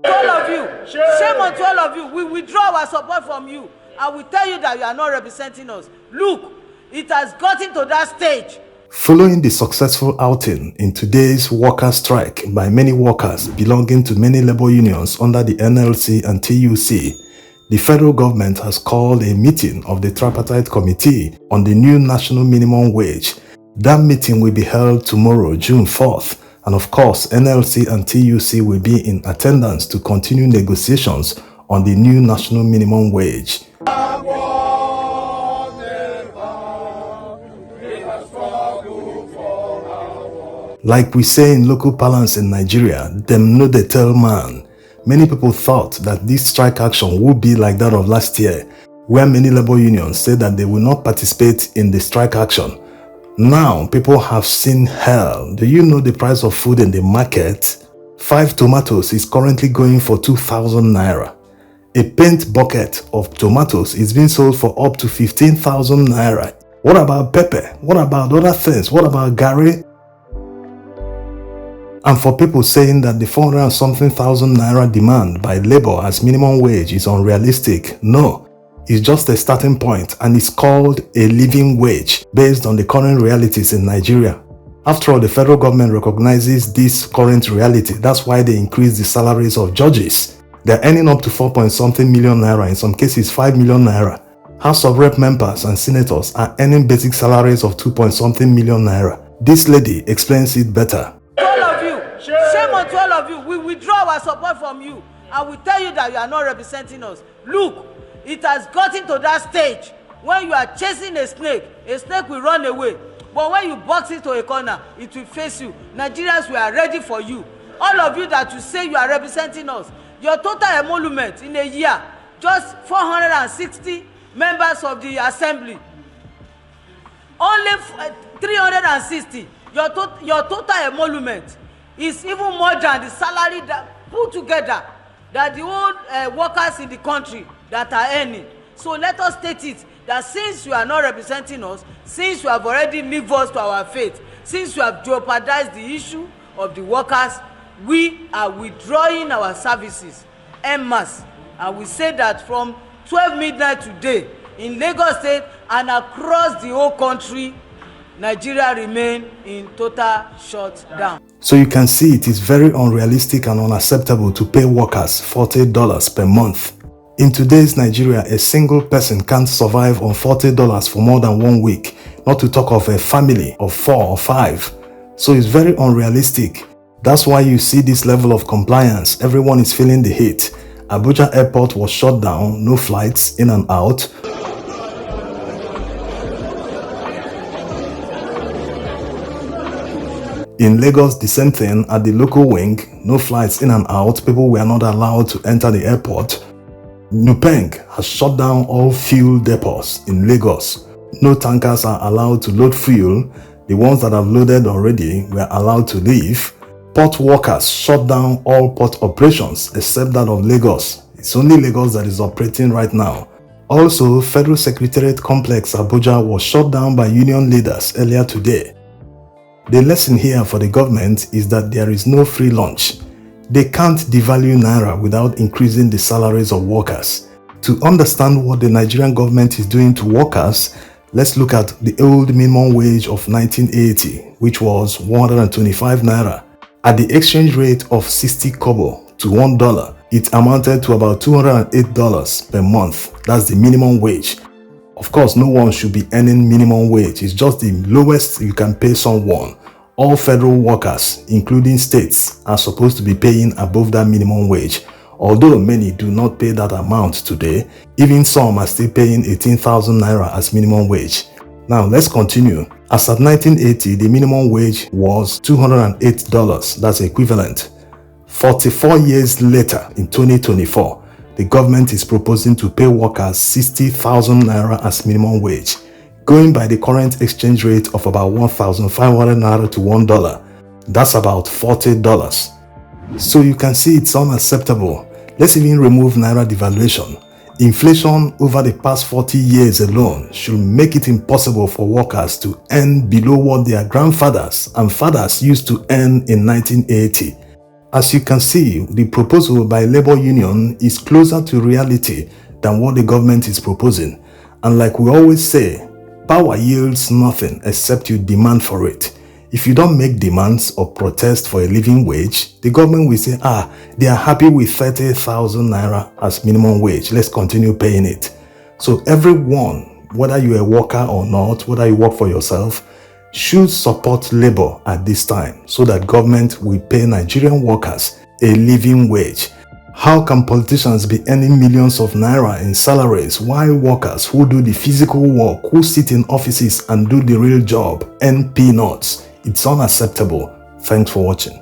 To all of you, shame on to all of you. We withdraw our support from you. I will tell you that you are not representing us. Look, it has gotten to that stage. Following the successful outing in today's worker strike by many workers belonging to many labor unions under the NLC and TUC, the federal government has called a meeting of the Tripartite Committee on the new national minimum wage. That meeting will be held tomorrow, June 4th, and of course, NLC and TUC will be in attendance to continue negotiations on the new national minimum wage. Like we say in local parlance in Nigeria, them know they tell man. Many people thought that this strike action would be like that of last year, where many labor unions said that they will not participate in the strike action. Now, people have seen hell. Do you know the price of food in the market? 5 tomatoes is currently going for 2,000 naira. A paint bucket of tomatoes is being sold for up to 15,000 naira. What about pepper? What about other things? What about garri? And for people saying that the 400 and something thousand naira demand by labor as minimum wage is unrealistic, no, it's just a starting point and it's called a living wage based on the current realities in Nigeria. After all, the federal government recognizes this current reality. That's why they increase the salaries of judges. They're earning up to 4 point something million naira, in some cases 5 million naira. House of Rep members and senators are earning basic salaries of 2 point something million naira. This lady explains it better. Shame on to all of you. We withdraw our support from you. I will tell you that you are not representing us. Look, it has gotten to that stage when you are chasing a snake will run away. But when you box it to a corner, it will face you. Nigerians, we are ready for you. All of you that you say you are representing us, your total emolument in a year, just 460 members of the assembly. Only 360. Your total emolument is even more than the salary that put together that the old workers in the country that are earning. So let us state it that since you are not representing us, since you have already leave us to our fate, since you have jeopardized the issue of the workers, we are withdrawing our services en masse. And we say that from 12 midnight today in Lagos State and across the whole country, Nigeria remain in total shutdown. So you can see it is very unrealistic and unacceptable to pay workers $40 per month. In today's Nigeria, a single person can't survive on $40 for more than 1 week, not to talk of a family of 4 or 5. So it's very unrealistic. That's why you see this level of compliance. Everyone is feeling the heat. Abuja airport was shut down, no flights in and out. In Lagos, the same thing at the local wing, no flights in and out, people were not allowed to enter the airport. Nupeng has shut down all fuel depots in Lagos. No tankers are allowed to load fuel. The ones that have loaded already were allowed to leave. Port workers shut down all port operations except that of Lagos. It's only Lagos that is operating right now. Also, Federal Secretariat Complex Abuja was shut down by union leaders earlier today. The lesson here for the government is that there is no free lunch. They can't devalue Naira without increasing the salaries of workers. To understand what the Nigerian government is doing to workers, let's look at the old minimum wage of 1980, which was 125 Naira. At the exchange rate of 60 kobo to $1, it amounted to about $208 per month. That's the minimum wage. Of course, no one should be earning minimum wage. It's just the lowest you can pay someone. All federal workers, including states, are supposed to be paying above that minimum wage. Although many do not pay that amount today, even some are still paying 18,000 naira as minimum wage. Now let's continue. As at 1980, the minimum wage was $208. That's equivalent. 44 years later, in 2024, the government is proposing to pay workers 60,000 naira as minimum wage. Going by the current exchange rate of about 1,500 naira to $1, that's about $40. So you can see it's unacceptable. Let's even remove naira devaluation. Inflation over the past 40 years alone should make it impossible for workers to earn below what their grandfathers and fathers used to earn in 1980. As you can see, the proposal by labor union is closer to reality than what the government is proposing. And like we always say, power yields nothing except you demand for it. If you don't make demands or protest for a living wage, the government will say, they are happy with 30,000 naira as minimum wage. Let's continue paying it. So everyone, whether you're a worker or not, whether you work for yourself, should support labor at this time so that government will pay Nigerian workers a living wage. How can politicians be earning millions of naira in salaries while workers who do the physical work, who sit in offices and do the real job, earn peanuts? It's unacceptable. Thanks for watching.